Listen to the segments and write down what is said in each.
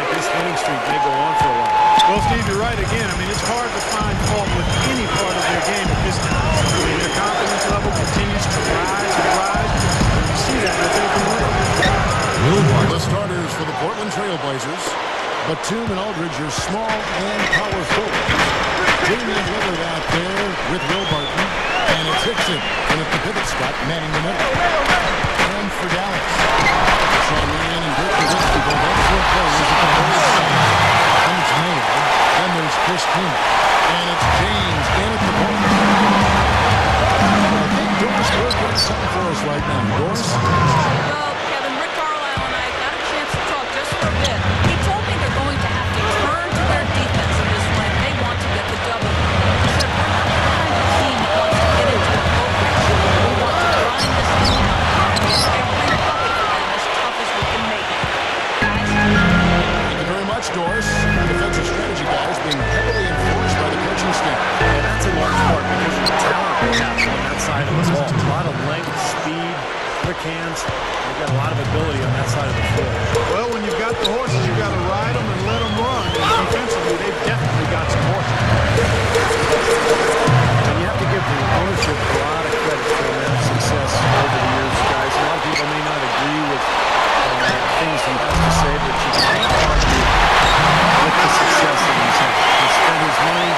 like this winning streak may go on for a while. Well, Steve, you're right again. I mean, it's hard to find fault with any part of their game at this time. I mean, their confidence level continues to rise and rise. You see that, I think, from the starters for the Portland Trailblazers. Batum and Aldridge are small and powerful. Damian Lillard out there with Will Barton. And it's Hickson. And at the pivot spot, manning the middle. And for Dallas, Sean Marion and Dirk Nowitzki both have 4 players at the forward side. And it's Maynard. Then there's Chris King. And it's James in at the point. I think Doris Burke got something for us right now. Doris? Well, Kevin, Rick Carlisle and I got a chance to talk just for a bit. He told me they're going to have to turn to their defense in this one if they want to get the double. He said, we're not the kind of team that wants to get into a focus. We want to grind this thing out and get every bucket for them as tough as we can make it. Guys? Thank you very much, Doris. Defensive strategy guys being heavily enforced by the coaching staff. And that's in large part because of the talent they have on that side of the ball. A lot of length, speed, quick hands. They've got a lot of ability on that side of the floor. Well, when you've got the horses, you've got to ride them and let them run. And defensively, they've definitely got some horses. And you have to give the ownership a lot of credit for their success over the years, guys. A lot of people may not agree with things he has to say, but you can't argue with the success that he's had. He's spent his money,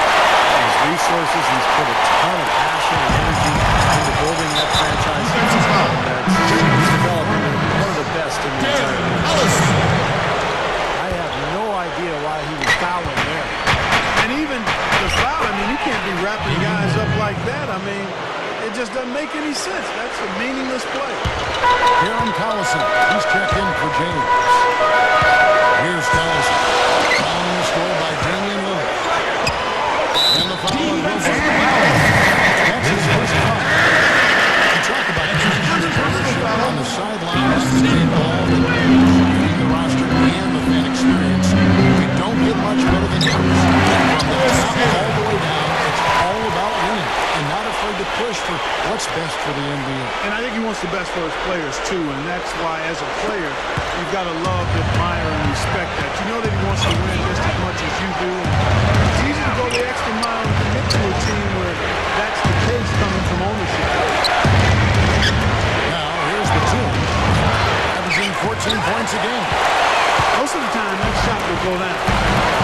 his resources, he's put a ton of passion and energy into building that franchise. He's developing one of the best in the entire league. I have no idea why he was fouling there. And even the foul, I mean, you can't be wrapping guys up like that. I mean, it just doesn't make any sense. That's a meaningless play. Here on Collison. He's checked in for James. Here's Collison. Following the score by Damian Lillard. And the foul on Wilson. That's his first foul. We talk about on the sidelines, the involved in the roster and the fan experience. We don't get much better than this. From the top all the way down, it's all about winning and not afraid to push for what's best for the NBA. And I think he wants the best for his players, too. And that's why, as a player, you've got to love, admire, and respect that. You know that he wants to win just as much as you do. And it's easy to go the extra mile and commit to a team where that's the case coming from ownership. Now, here's the team. Averaging 14 points a game. Most of the time, that shot will go down.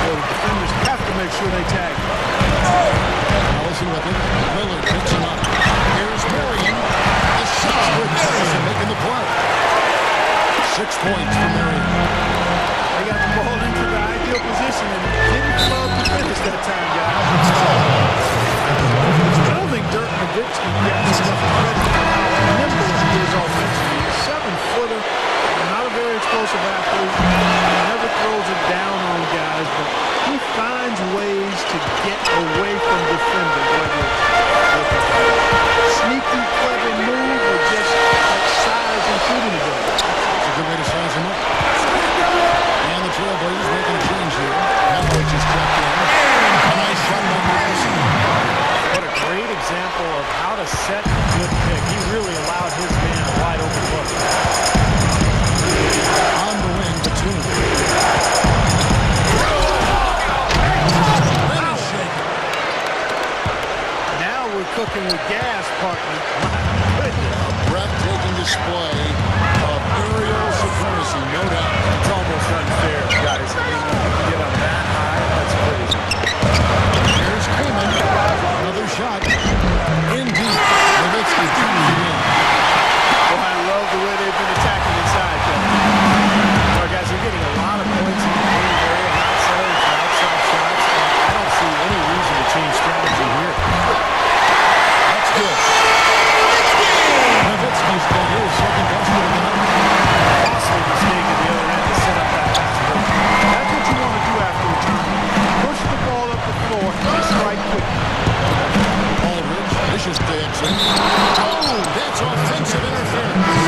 So the defenders have to make sure they tag him. Collison with it. Lillard picks him up. Here's Marion. The shot with Collison making the play. 6 points for Marion. They got the ball into the ideal position and didn't love to finish that time, guys. I don't think Dirk Nowitzki gets enough credit for how nimble he is offensively. He's a 7-footer, not a very explosive athlete. He never throws it down on guys, but he finds ways to get away from defenders, whether it's with a sneaky, clever move or just that size and shooting ability. That's a good way to size him up. And the Trailblazers making a change here. Mavericks is checked in. A nice shot by Collison. What a great example of how to set a good pick. He really allowed his man a wide open look. On the wing, Batum. Now we're cooking with gas, partner. My goodness. A breathtaking display of aerial supremacy, no doubt. It's almost unfair, guys. I mean, you get up that high, that's crazy. Here's Cleveland. Another shot. In deep. Nowitzki tries it in. Well, I love the way they've been attacking inside, though. Well, guys, they're getting a lot of points in the paint area, not settling for outside shots. I don't see any reason to change strategy here. That's good. Nowitzki's got his second basket of the night. Costly mistake at the other end to set up that pass. That's what you want to do after a turn. Push the ball up the floor and strike quickly. Aldridge, vicious dancing. Oh, that's offensive interference.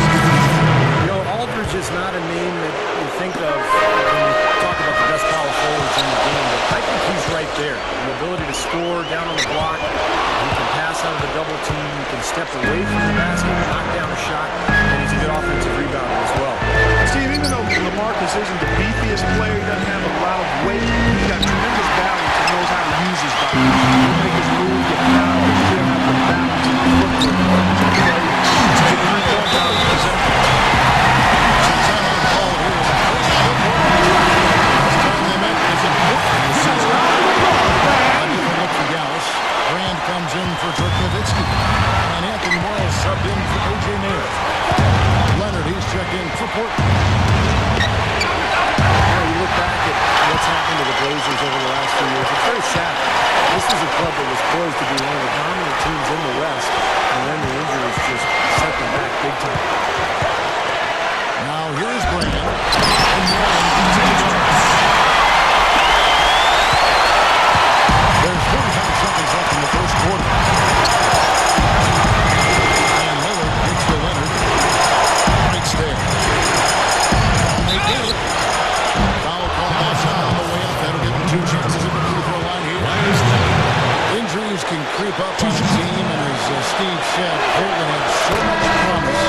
You know, Aldridge is not a name that you think of when you talk about the best power forwards in the game, but I think he's right there. The ability to score down on the block, he can pass out of the double team, he can step away from the basket, knock down a shot, and he's a good offensive rebounder as well. Steve, even though LaMarcus isn't the beefiest player, he doesn't have a big time. Now here's Brand. And there's 45 seconds left in the first quarter. And Lillard gets to Leonard. Breaks there. They get it. Foul call outside on the way up. That'll give them 2 chances at the free throw line here. Injuries can creep up on the team, and as Steve said, Portland had so much promise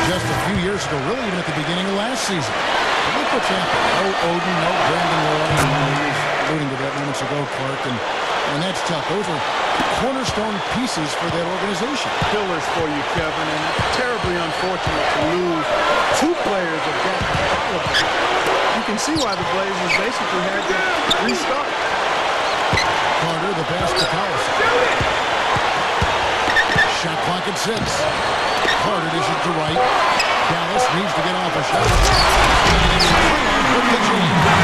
just a few years ago, really even at the beginning of last season. But look what's happened. No Odin, no Brandon Roy. He was alluding to that moments ago, Clark, and that's tough. Those are cornerstone pieces for that organization. Pillars for you, Kevin, and it's terribly unfortunate to lose 2 players of that caliber. You can see why the Blazers basically had to restart. Carter, the pass to Collison. Shot clock at 6. Carter dishes to right. Dallas needs to get off a shot. He's giving that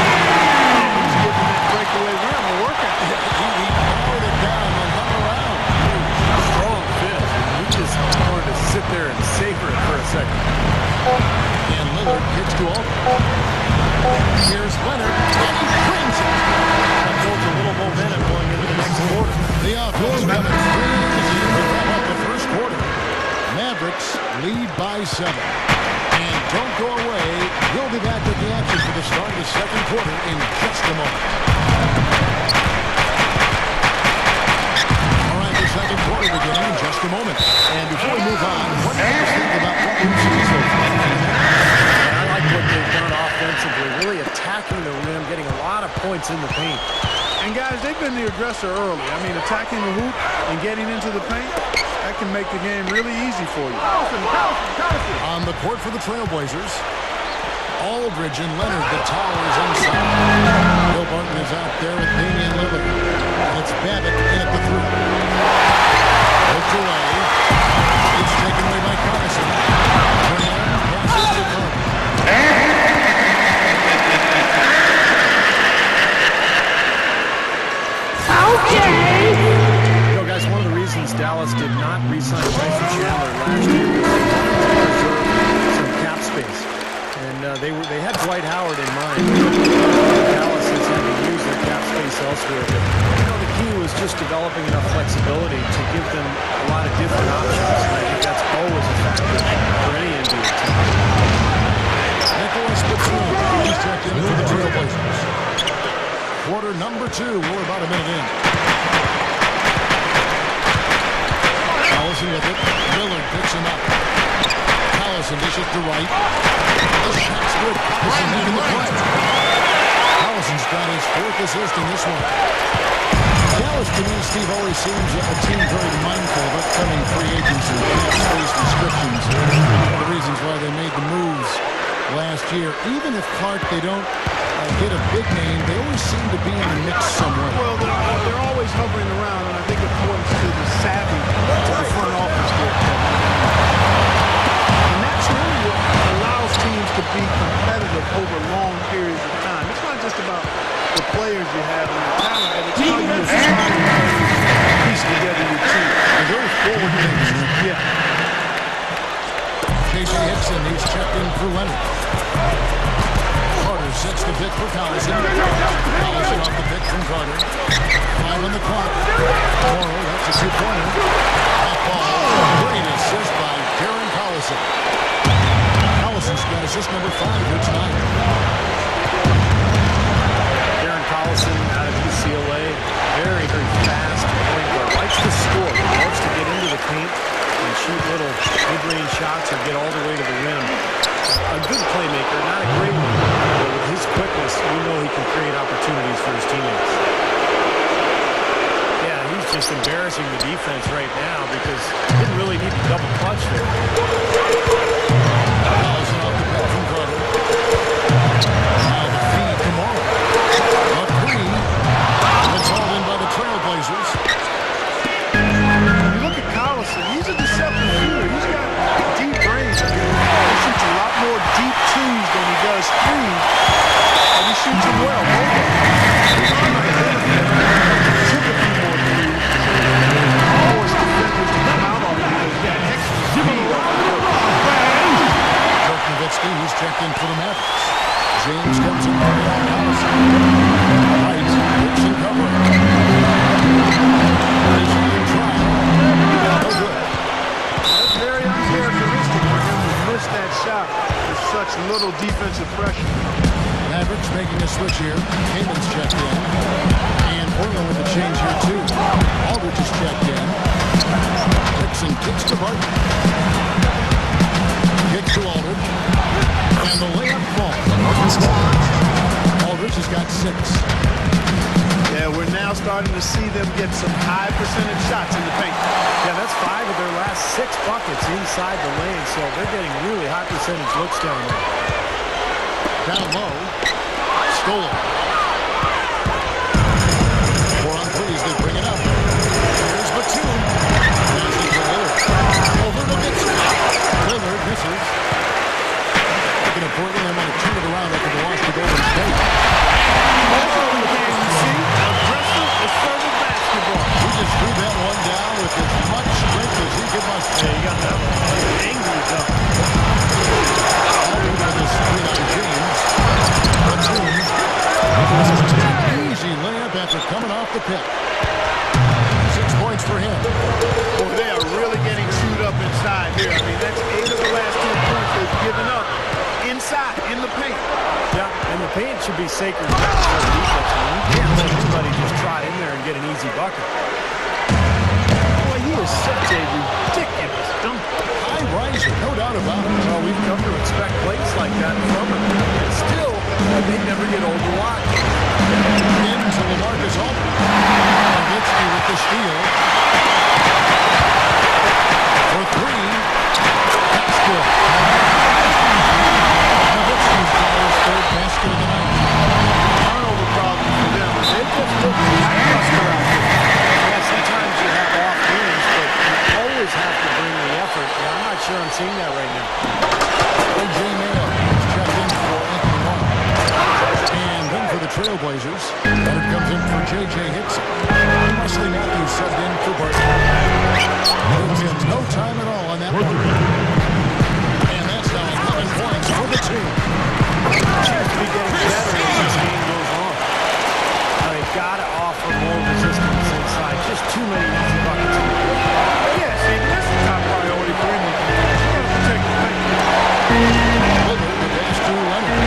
breakaway run a workout. He powered it down and hung around. Strong finish. He just wanted to sit there and savor it for a second. And Lillard gets to Alton. Here's Leonard, and he brings it. That builds a little momentum going into the next quarter. The offense coming crazy to wrap up the first quarter. Mavericks lead by 7. And don't go away. We'll be back with the action for the start of the second quarter in just a moment. All right, the second quarter beginning in just a moment. And before we move on, what do you guys think about what we've seen so far? I like what they've done offensively, really attacking the rim, getting a lot of points in the paint. And guys, they've been the aggressor early. I mean, attacking the hoop and getting into the paint, that can make the game really easy for you. On the court for the Trailblazers, Aldridge and Leonard, the towers inside. Bill Barton is out there with Damian Lillard. And it's Babbitt in at the 3. Looked away. It's taken away by Collison. Passes to Carter. You know, guys, one of the reasons Dallas did not re-sign Tyson Chandler last year was they wanted to preserve some cap space. And they had Dwight Howard in mind. Dallas has had to use their cap space elsewhere. But, you know, the key was just developing enough flexibility to give them a lot of different options. And I think that's always a factor for any NBA team. Nicholas Batum. He's checked in for the Trailblazers. Quarter number 2. We're about a minute in. Collison with it. Lillard picks him up. Collison dishes to right. The shot's good. Collison making the play. Collison's got his 4th assist in this one. Dallas, to me, Steve, always seems a team very mindful of upcoming free agents and cap space restrictions. One of the reasons why they made the moves last year. Even if, Clark, they don't get a big name, they always seem to be in the mix somewhere. Well, they're always hovering around, and I think it points to the savvy to the front office there. And that's really what allows teams to be competitive over long periods of time. It's not just about the players you have and the talent, but it's how you assign and piece together your team. They're very forward-thinking. Yeah. K.J. Hickson, he's checked in for Leonard. Carter sets the pick for Collison. Collison off the pick from Carter. 5 on the clock. Morrow, that's a 2-pointer. Off ball. Great assist by Darren Collison. Collison's got assist number 5 here tonight. Darren Collison out of UCLA, very, very fast point guard. Likes to score. Loves to get into the paint and shoot little mid-range shots or get all the way to the rim. A good playmaker, not a great one, but with his quickness, we know he can create opportunities for his teammates. Yeah, he's just embarrassing the defense right now because he didn't really need to double clutch there. Collison off the pick from Carter. Now the feed to Morrow. Up 3. It's all in by the Trailblazers. You look at Collison, he's a deceptive shooter. He's got deep range. I mean, he shoots a lot more deep 2s than he does 3s, and he shoots them well. His arm identity typically more 3s. Always defenders to come out on him because he's got extra speed off the court. here. Kamen's checked in. And Portland with a change here, too. Aldridge is checked in. Dixon kicks to Barton. Kicks to Aldridge. And the layup falls. Aldridge has got 6. Yeah, we're now starting to see them get some high percentage shots in the paint. Yeah, that's 5 of their last 6 buckets inside the lane, so they're getting really high percentage looks down there. Down low. Stolen. 4 on 3s. They bring it up. Here's Batum. Passes to Lillard. Over to Dixon. Lillard misses. Looking at Portland, they might have turned it around after the loss to Golden State. He just threw that one down with as much strength as he could muster. Yeah, you got that one. Angry though. Aldridge with his screen on James. Easy layup after coming off the pick. 6 points for him. Boy, they are really getting chewed up inside here. I mean, that's 8 of the last 10 points they've given up inside, in the paint. Yeah, and the paint should be sacred ground for the defense. I mean, you can't let anybody just trot in there and get an easy bucket. Boy, he is such a ridiculous dunker. High riser, no doubt about it. Well, we've come to expect plays like that from him. And still, they never get old to watch. Into LaMarcus Aldridge. Nowitzki with the steal. For 3. That's good. Nowitzki's got his 3rd basket of the night. Turnover problem for them. They just look lackluster out there. Yeah, sometimes you have off games, but you always have to bring the effort. And I'm not sure I'm seeing that right now. A.J. Mayo is checked in for Anthony Warren. And then for the Trailblazers, Leonard comes in for J.J. Hickson. Wesley Matthews subbed in for Barton. Gives him no time at all on that one. And that's now 11 points for the team. Seems to be getting better as this game goes on. Now they've got to offer more resistance inside. Just too many easy buckets. Yeah, see, that's the top priority for any defense. You got to protect the paint. Lillard with pass to Leonard.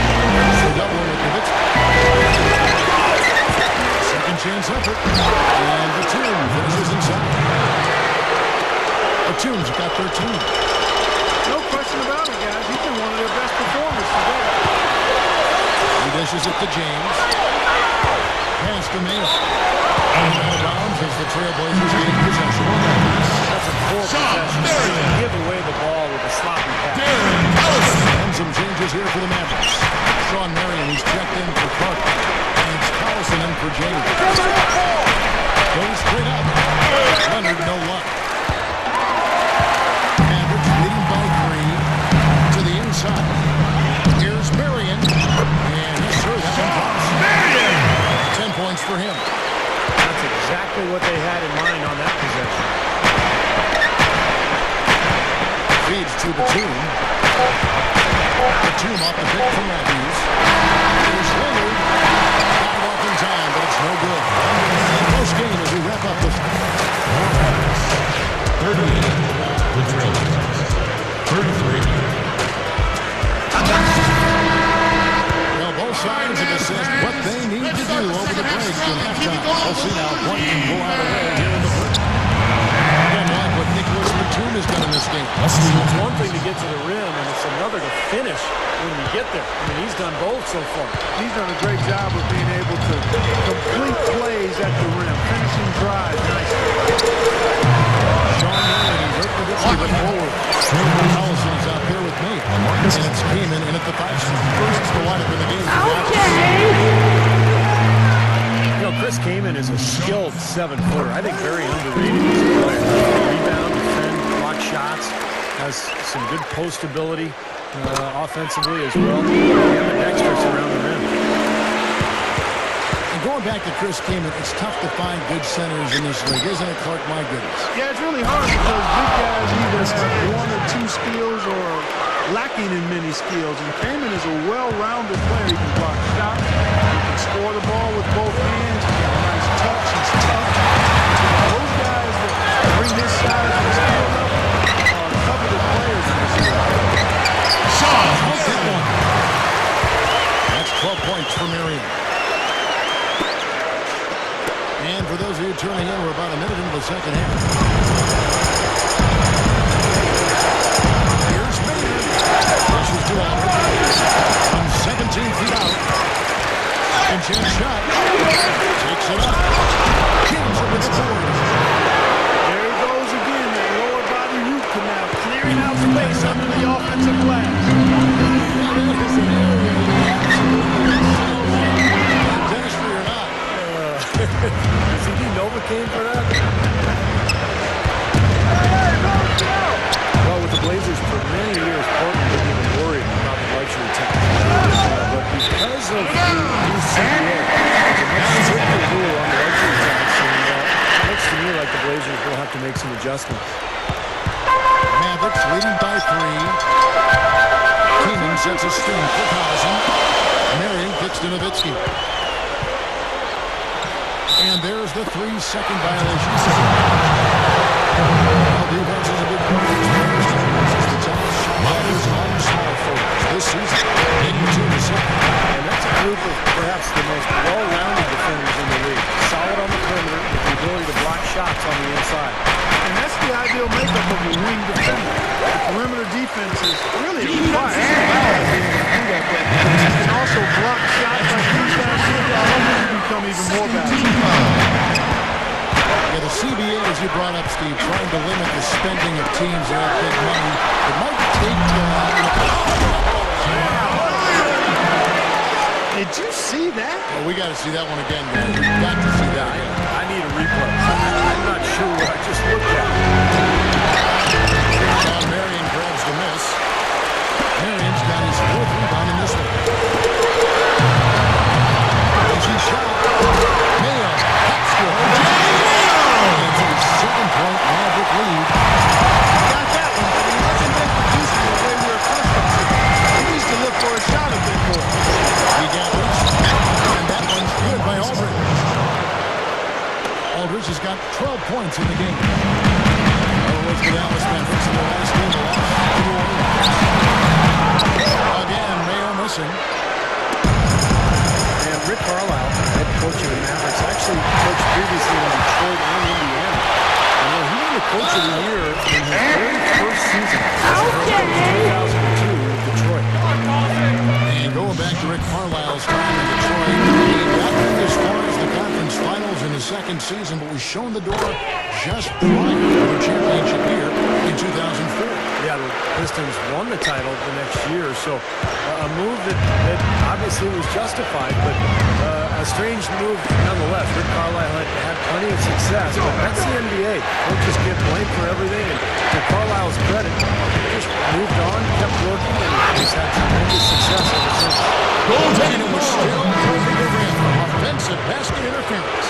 So double with Nowitzki. Second chance effort. And Batum finishes inside. Batum's got 13. No question about it, guys. He's been one of their best performers today. He dishes it to James. Pass to Mayo. And out of bounds as the Trailblazers gain possession. That's a poor possession. They give away the ball with a sloppy pass. And some changes here for the Mavericks. Sean Marion, he's checked in for Carter. And it's Collison in for James. Goes straight up. Leonard, no luck. Mavericks leading by 3 to the inside. Here's Marion. And he's sure that one drops. Marion! 10 points for him. That's exactly what they had in mind on that possession. Feeds to Batum. Batum off the pick from Matthews. Here's Lillard. Got it off in time, but it's no good. Close game as we wrap up this one. 38, the Trailblazers. 33. Well, both sides have assessed what they need to do over the break in halftime. We'll see now if one can go out of there here in the first. Again, like what Nicholas Batum has done in this game. It's one thing to get to the rim, and it's another to finish when you get there. I mean, he's done both so far. He's done a great job of being able to complete plays at the rim, finishing drives nicely. Sean Marion, Rick Nowitzki with forward. Collison is out there with me. And it's Kamen in at the 5 spot. First the lineup in the game. You know, Chris Kamen is a skilled 7-footer. I think very underrated as a player. Rebound, defend, block shots, has some good post ability offensively as well. Kevin Dexter's around the rim. And going back to Chris Kamen, it's tough to find good centers in this league, isn't it, Clark? My goodness. Yeah, it's really hard because big guys either have 1 or 2 skills or lacking in many skills. And Kamen is a well-rounded player. He can block shots. He can score the ball with both hands. He's got a nice touch. He's tough. Those guys that bring this size and skill level are coveted players in this league. That's 12 points for Marion. as you're turning in. We're about a minute into the second half. Here's Maynard. Pushes to Aldridge. From 17 feet out. Second chance shot. Takes it up. Kings it with the board. There he goes again, that lower body root canal, clearing out space under the offensive glass. Dentistry or not. Does he need Novocaine for that? Well, with the Blazers for many years, Portland didn't even worry about the luxury tax. But because of the new CBA, there's a much stricter rule on the luxury tax, and it looks to me like the Blazers will have to make some adjustments. Mavericks leading by 3. Teamup sets a screen for Collison. Marion kicks to Nowitzki. And there's the 3-second violation. Well, defense is a big part of this players. The Giants shot letters on small forwards this season. 82%. And that's a group of perhaps the most well-rounded defenders in the league. Solid on the perimeter with the ability to block shots on the inside. And that's the ideal makeup of a wing defender. The perimeter defense is really required. But you can also block shots like these guys do. You become even more valuable. Yeah, the CBA, as you brought up, Steve, trying to limit the spending of teams that have big money. It might take... Did you see that? Well, we got to see that one again, guys. We've got to see that again. I need a replay. I'm not sure what I just looked at. Sean Marion grabs the miss. Marion's got his 4th rebound in this one. Easy shot. Mayo. That's good. It's a 7-point Maverick lead. Got that one, but he hasn't been producing the way we're accustomed to. He needs to look for a shot a bit more. He gathers. And that one's good by Aldridge. Aldridge has got 12 points in the game. It's the Dallas Mavericks in the last game. Again, Mayo missing. And Rick Carlisle, head coach of the Mavericks, actually coached previously in Detroit and Indiana. And he won the Coach of the Year in his very first season. In 2002 with Detroit. And going back to Rick Carlisle's time in Detroit, he got as far as the conference finals in his second season, but was shown the door just prior to the championship year in 2004. Yeah, the Pistons won the title the next year, so a move that obviously was justified, but a strange move nonetheless. Rick Carlisle had plenty of success, but that's the NBA. Don't just get blamed for everything, and to Carlisle's credit, he just moved on, kept working, and he's had tremendous success ever since. And it was still over the rim. Offensive basket interference.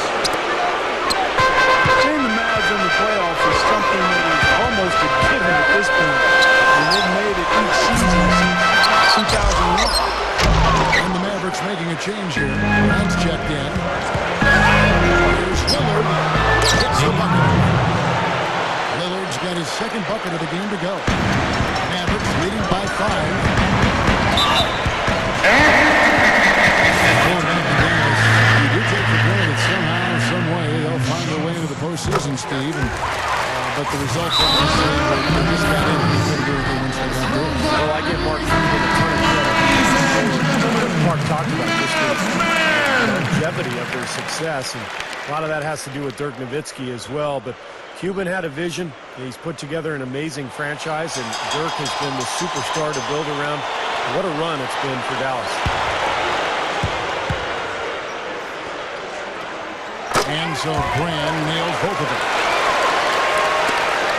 Seeing the Mavs in the playoffs is something that is almost a given at this point. And they've made it each season since 2001. And the Mavericks making a change here. Ryan's checked in. Here's Lillard. Hits the bucket. Lillard's got his 2nd bucket of the game to go. Mavericks leading by 5. You do take for granted somehow, some way, they'll find their way into the postseason, Steve. But the results obviously they just got in. They couldn't do anything once they got there. Well, I give Mark Cuban a ton of credit. Mark talked about just the longevity of their success, and a lot of that has to do with Dirk Nowitzki as well. But Cuban had a vision. He's put together an amazing franchise, and Dirk has been the superstar to build around. What a run it's been for Dallas. And so Brand nails both of them.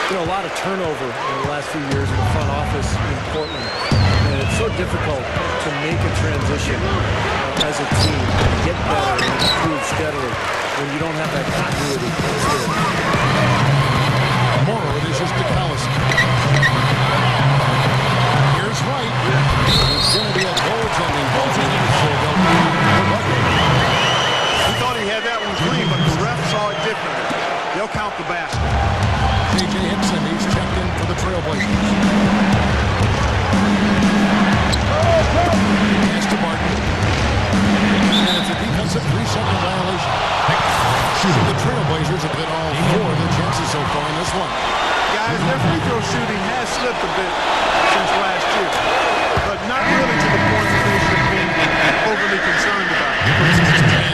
You know, a lot of turnover in the last few years in the front office in Portland. And it's so difficult to make a transition as a team, get better and improve steadily when you don't have that continuity. Morrow dishes to Collison. Here's White. It's going to be a goaltending ball. He thought he had that one clean, but the ref saw it differently. They'll count the basket. J.J. Hickson, he's checked in for the Trailblazers. Pass to Martin. And it's a defensive 3-second violation. The Trailblazers Trailblazers have hit all 4 of their chances so far in this one. Guys, their free throw shooting has slipped a bit since last year, but not really to the point that they should be overly concerned about.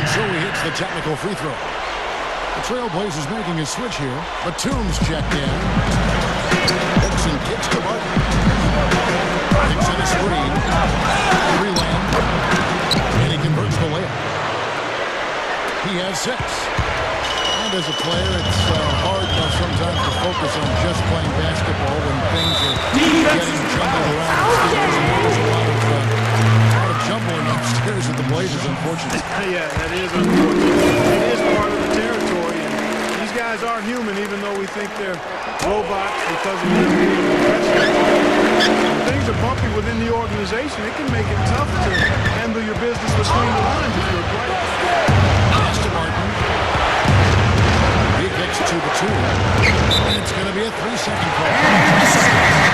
And so he hits the technical free throw. The Trailblazers making a switch here. Batum's checked in. Dixon kicks to Martin. Kicks in a screen. Three-land. And he converts the layup. He has 6. And as a player, it's hard enough sometimes to focus on just playing basketball when things are getting jumbled around upstairs. And there's a lot of jumbling upstairs with the Blazers, unfortunately. Yeah, that is unfortunate. It is part of the territory. And these guys are human, even though we think they're robots because of them being professionals. When things are bumpy within the organization, it can make it tough to handle your business between the lines if you're a player. Pass to Martin. He kicks to Batum. And it's going to be a 3-second call.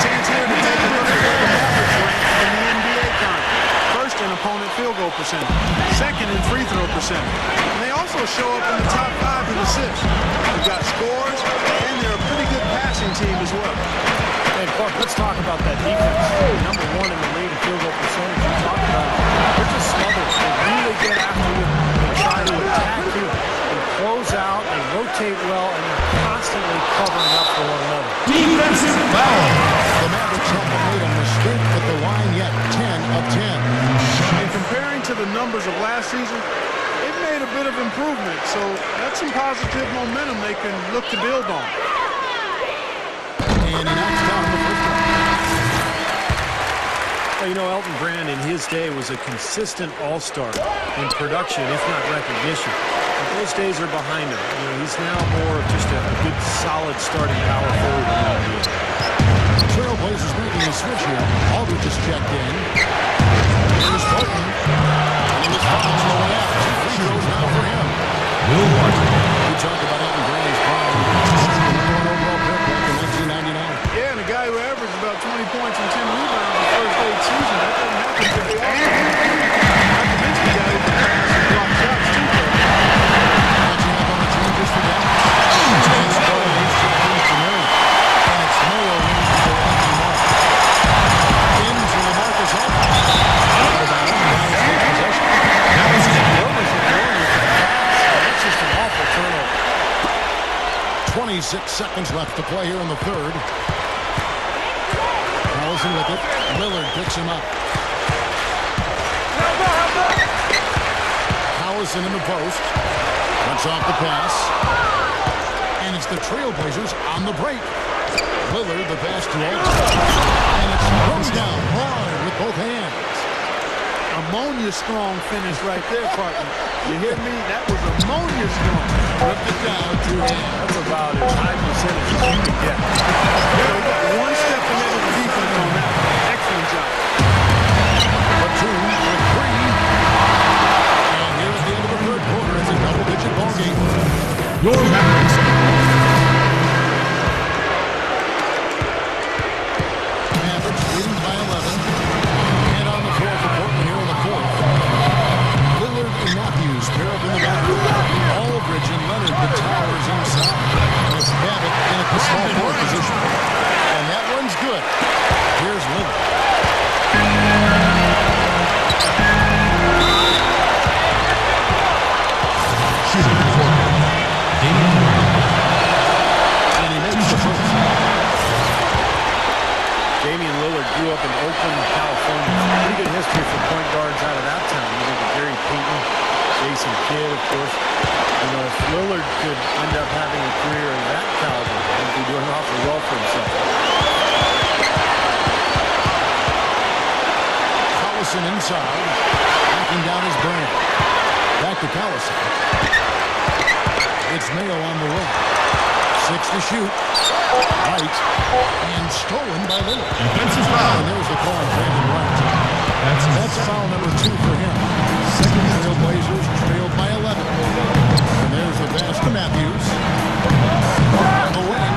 Chance here to take a look at where the Mavericks rank in the NBA conference. First in opponent field goal percentage. Second in free throw percentage. And they also show up in the top 5 in assists. They've got scores, and they're a pretty good passing team as well. Hey, Clark, let's talk about that defense. Number 1 in the league in field goal percentage. You talked about it. They're just smothers. They really get after you. They try to attack you. They close out. They rotate well, and they're constantly covering up for one another. Defensive foul. The Mavericks haven't made a mistake at the line yet. 10 of 10. And comparing to the numbers of last season, it made a bit of improvement. So that's some positive momentum they can look to build on. And he knocks down the first one. Well, you know, Elton Brand in his day was a consistent all-star in production, if not recognition. But those days are behind him. You know, he's now more of just a good, solid starting power forward in the NBA. Trailblazers making a switch here. Aldridge is checked in. Here's Martin. And he was fouled on the way out. 2 free throws now for him. Will Martin. We talked about Elton Brand's prime. The number 1 overall pick back in 1999. Yeah, and a guy who averaged about 20 points and 10 rebounds the first 8 seasons. That doesn't happen very often. Not to mention the guy who can pass and block shots, too. Catching up on the changes for that. And so he's checked in for Murray. And it's Murray wins to go into Mark. Into the Marcus Aldridge. That's just an awful turnover. 26 seconds left to play here in the third. Collison with it. Lillard picks him up. Collison in the post. Cuts off the pass. And it's the Trailblazers on the break. Lillard the pass to Aldridge. And it's thrown down hard with both hands. Ammonia strong finish right there, partner. You hear me? That was ammonia strong. Ripped it down, 2 hands. That's about as high percentage as you can get. They got one step ahead of the defense on that. Excellent job. Batum with 3. And here at the end of the third quarter, it's a double-digit ball game. Your Mavericks. Mavericks leading by 11. And on the floor for Portland here in the fourth. Lillard and Matthews pair up in the backcourt. Aldridge and Leonard, the towers inside. And it's Babbitt in a small forward position. And that one's good. Here's Lillard. Shooting for Portland. And he makes the first. Damian Lillard grew up in Oakland, California. Pretty good history for point guards out of that town. You look at Gary Payton, Jason Kidd, of course. You know, if Lillard could end up having a career of that caliber, he'd be doing awfully well for himself. Collison inside. Backing down his brand. Back to Collison. It's Mayo on the way. 6 to shoot. Right. And stolen by Lillard. Defensive foul. And there's the call on Brandon Wright. That's foul number 2 for him. Second Trailblazers trailed by 11. And there's the pass to Matthews. On the wing.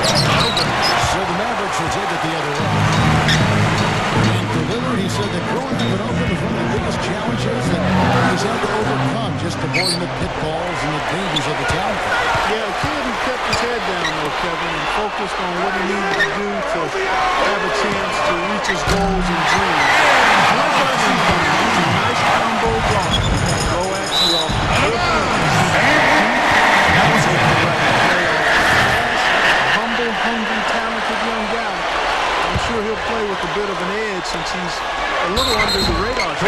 So the Mavericks will take it the other way. And for Lillard, he said that growing up in Oakland was one of the biggest challenges that he's had to overcome. just avoiding the pitfalls and the dangers of the talent. Yeah, the kid who kept his head down, though, Kevin, and focused on what he needed to do to have a chance to reach his goals and dreams. Nice combo block. Go at you off. That was a humble, hungry, talented young guy. I'm sure he'll play with a bit of an edge since he's a little under the radar.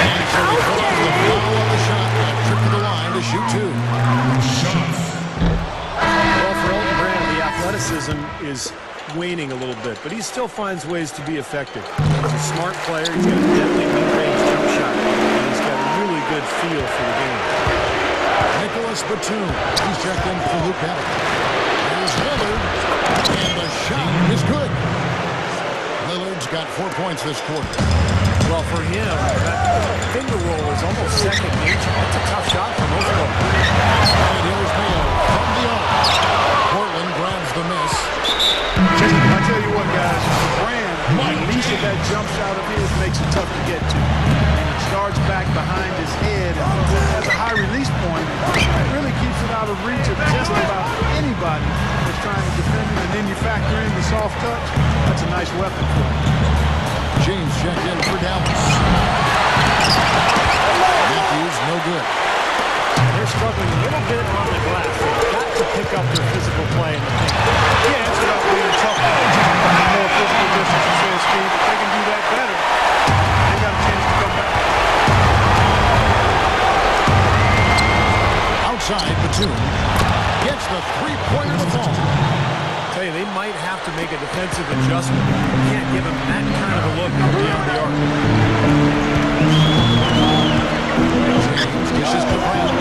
And so he calls the foul on the shot. That trip to the line to shoot two. Well, for Elton Brand, the athleticism is waning a little bit, but he still finds ways to be effective. He's a smart player. He's got a deadly mid-range jump shot, and he's got a really good feel for the game. Nicholas Batum. He's checked in for Luke Abbott. There's Lillard, and the shot is good. Lillard's got 4 points this quarter. Well, for him, that finger roll is almost second nature. That's a tough shot for most of them. And here's Mayo from the arc. Portland grabs the miss. I tell you what, guys, Brand, the least of that jump shot of his makes it tough to get to. And it starts back behind his head and has a high release point. It really keeps it out of reach of just about anybody that's trying to defend him. And then you factor in the soft touch. That's a nice weapon for him. James checked in for Dallas. Matthews, no good. They're struggling a little bit on the glass. They've got to pick up their physical play in the paint. Yeah, it's about being tough. More physical distance, you say, Steve. If they can do that better, they got a chance to come back. Outside, Batum gets the three-pointer to fall. Tell you, they might have to make a defensive adjustment. You can't give him that kind of a look beyond the arc. James dishes to Brown.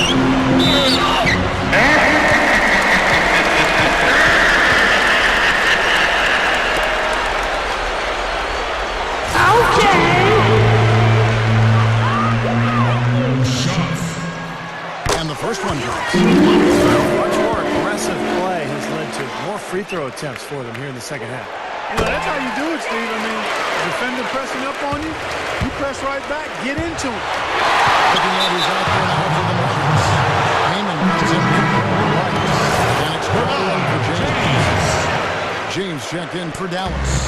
And the first one drops. Much more aggressive play has led to more free throw attempts for them here in the second half. You know, that's how you do it, Steve. I mean, defender pressing up on you, you press right back, get into him. Looking at his out there now for the Mavericks. Heyman runs him in for right. And it's Portland for James. James checked in for Dallas.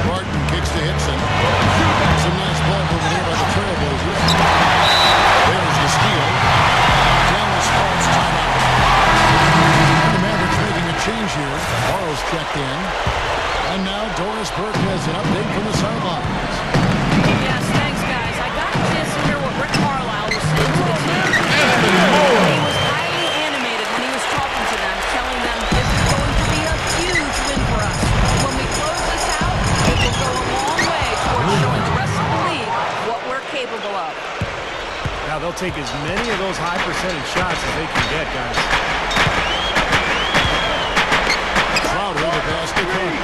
Barton kicks to Hickson. Some nice ball movement here by the Trailblazers. There's the steal. Dallas calls timeout. The Mavericks making a change here. Morrow's checked in. And now Doris Burke has an update from the sidelines. Yes, thanks, guys. I got a chance to hear what Rick Carlisle was saying to the team. He was highly animated when he was talking to them, telling them this is going to be a huge win for us. When we close this out, it will go a long way towards showing the rest of the league what we're capable of. Now they'll take as many of those high percentage shots as they can get, guys. Crowder the pass to Cody.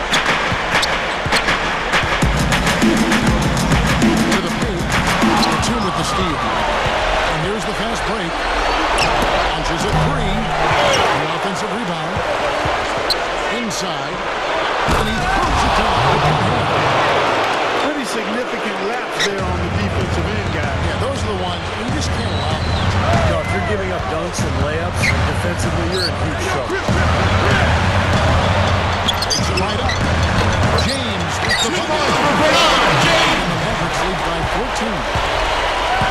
To the paint. Batum with the steal. And here's the fast break. Launches a three. The offensive rebound. Inside. And he throws it down. Pretty significant laps there on the defensive end, guys. Yeah, those are the ones you just can't allow them. No, if you're giving up dunks and layups defensively, you're in huge trouble. Takes it right up. James with the bucket. And the Mavericks lead by 14.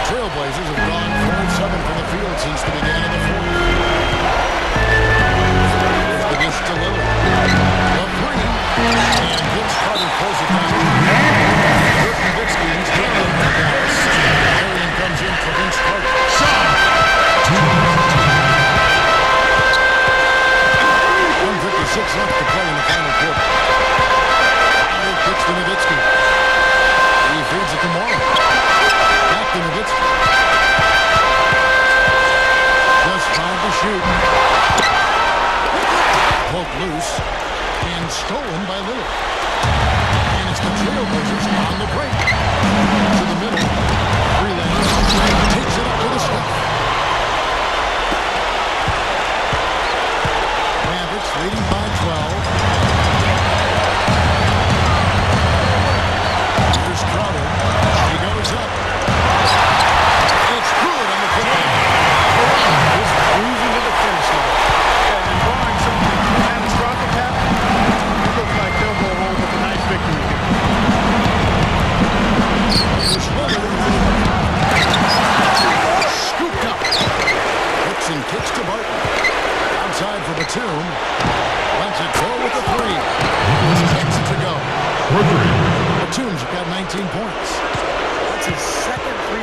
Trailblazers have gone 4-7 from the field since the beginning of the fourth. The dish to Lillard. The three. And Vince Carter pulls it down. Dirk Nowitzki, he's getting in for Dallas. Darren comes in for Vince Carter. 1:56 left to play in the final quarter. Carter kicks to Nowitzki. He feeds it to Morrow. Back to Nowitzki. Just 5 to shoot. Poked loose and stolen by Lillard. And it's the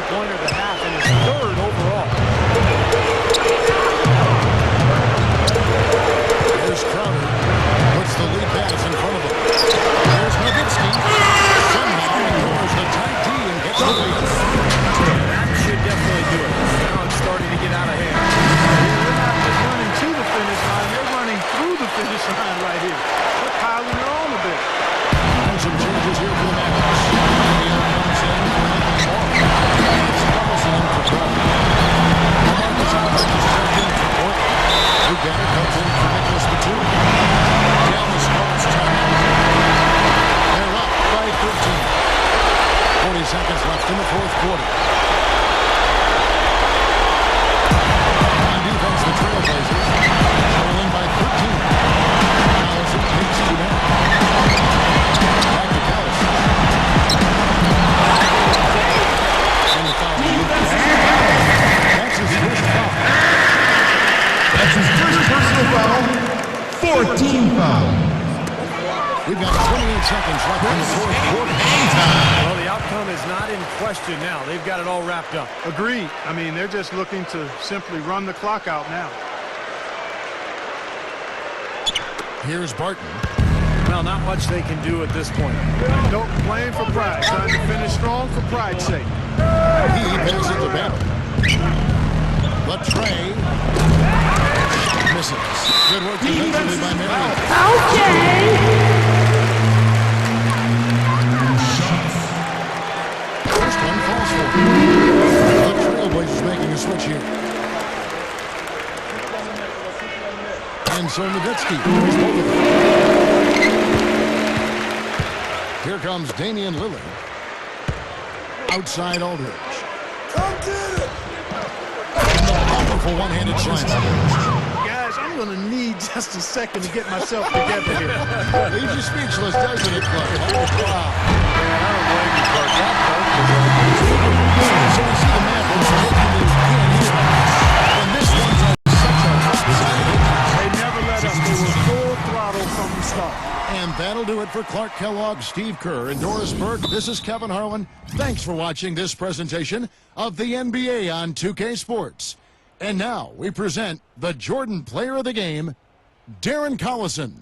point of the half and his third overall. Here's Crowder. Puts the lead pass in front of him. Here's Nowitzki. Somehow ignores the tight D and gets the lead. That should definitely do it. Now it's starting to get out of hand. They're not just running to the finish line, they're running through the finish line right here. They're piling it on a bit. And some changes here for the Mavericks. Daniel comes in for Anthony Moore. It's Collison for Crowder. Marcus Aldridge is checked in for Portland. Luke comes in for Nicholas Batum. Dallas calls timeout. They're up by 13. 40 seconds left in the fourth quarter. On defense, the Trailblazers trailing by 13. Collison takes two down. Back to Collison. And the foul. That's his first foul. That's his first personal foul. 14 foul. We've got 28 seconds left in the fourth quarter. Well, the outcome is not in question now. They've got it all wrapped up. Agreed. I mean, they're just looking to simply run the clock out now. Here's Barton. Well, not much they can do at this point. Don't playing for pride, trying to finish strong for pride's sake. He passes to Battle. But Trey misses. Good work defensively by Marion. First one falls for him. The Trailblazers making a switch here. And so Nowitzki is over. Here comes Damian Lillard. Outside Aldridge. Powerful one-handed slam. Guys, I'm going to need just a second to get myself together here. Leaves you speechless, doesn't it, Clark? Wow. So we see the Mavericks looking to win here. And this one's on such a hot side. They never let up. They were full throttle from the start. And that'll do it for Clark Kellogg, Steve Kerr, and Doris Burke. This is Kevin Harlan. Thanks for watching this presentation of the NBA on 2K Sports. And now we present the Jordan Player of the Game, Darren Collison.